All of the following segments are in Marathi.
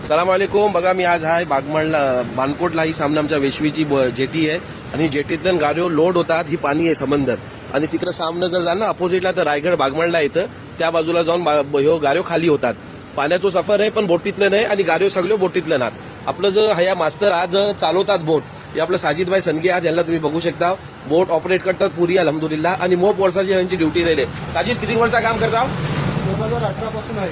सलाम वालेकुम. बघा मी आज आहे बागमाळला बानकोटला. ही सामने आमच्या वेशवीची जेटी आहे आणि जेटीतून गाड्यो लोड होतात. ही पाणी आहे समंदर आणि तिकडे सामने जर जाणं अपोजिटला तर रायगड बागमाळला येतं. त्या बाजूला जाऊन गाड्यो खाली होतात. पाण्याचं सफर आहे पण बोटीतलं नाही आणि गाड्यो सगळ्यो बोटीतलं नात. आपलं जर हया मास्तर आज चालवतात बोट हे आपलं साजिदभाई सनगे. आज यांना तुम्ही बघू शकता बोट ऑपरेट करतात पुरी अल्हम्दुलिल्लाह. आणि मोप वर्षाची यांची ड्युटी दिली. साजिद किती वर्षा काम करता? 2018 पासून आहे.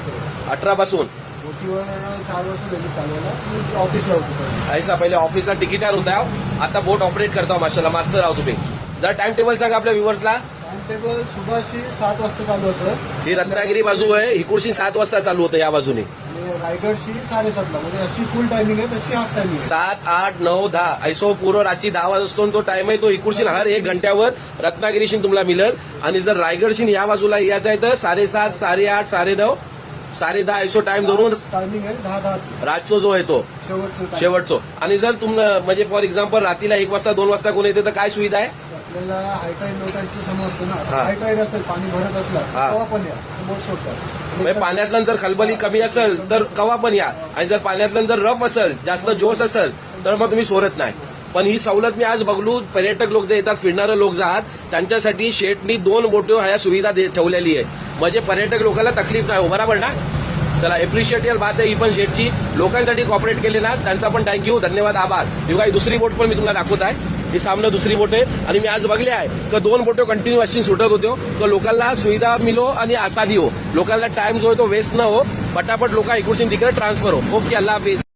18 पासून. बोटीवर 4 वर्ष झाली चालवायला. ऑफिसला होतो. ऐसा पहिले ऑफिसला तिकीटावर होता, आता बोट ऑपरेट करता. माशाल्लाह मास्तर आहो तुम्ही. जर टाइम टेबल सांगा आपल्या व्ह्युअर्सला. टाइम टेबल सुभाषी 7 वाजता चालू होतं. ही रत्नागिरी बाजू आहे, इकडची 7 वाजता चालू होतं या बाजूने. आणि रायगडशी 7:30ला. म्हणजे अशी फुल टायमिंग आहे तशी हाफ टायमिंग. 7, 8, 9, 10 ऐसो पूर्ण रातची 10 वाजतो जो टाइम आहे तो इकडची हर 1 घंट्यावर रत्नागिरीशी तुम्हाला मिळेल. आणि जर रायगडशी या बाजूला यायचं आहे तर 7:30, 8:30, 9:30, 10:30 ऐसो टाइम धरून टायमिंग आहे 10:10 रातचो जो आहे तो शेवटचो. आणि जर तुम्हाला म्हणजे फॉर एक्झाम्पल रात्रीला 1 वाजता 2 वाजता कोण येते तर काय सुविधा आहे? आपल्याला हायटाईड लो टाईडची समजतो ना. हा. हायटाईड असेल पाणी भरत असला हा. तेव्हा पण या बोट सोडतात. म्हणजे पाण्यातलं जर खलबली कमी असेल तर कवा पण या. आणि जर पाण्यातलं जर रफ असेल जास्त जोश असेल तर मग तुम्ही सोडत नाही. पण ही सवलत मी आज बघलू. पर्यटक लोक जे येतात फिरणारे लोक जे आहात त्यांच्यासाठी शेटनी 2 बोटो ह्या सुविधा ठेवलेली आहे. म्हणजे पर्यटक लोकांना तकलीफ नाही हो. बरोबर ना? चला एप्रिशिएटेबल बात आहे ही पण शेटची. लोकांसाठी कॉपरेट केले ना त्यांचा पण थँक्यू, धन्यवाद, आभार. ही काही दुसरी बोट पण मी तुम्हाला दाखवत आहे. ही सामने दुसरी बोट आहे आणि मी आज बघले आहे की 2 बोटो कंटिन्यू अशी सुटत होत्यो तर लोकांना सुविधा मिळो आणि आसादी हो. लोकांना टाइम जो आहे तो वेस्ट न हो. पटापट लोक इकडून तिकडे ट्रान्सफर हो. ओके, अल्लाह हाफिज.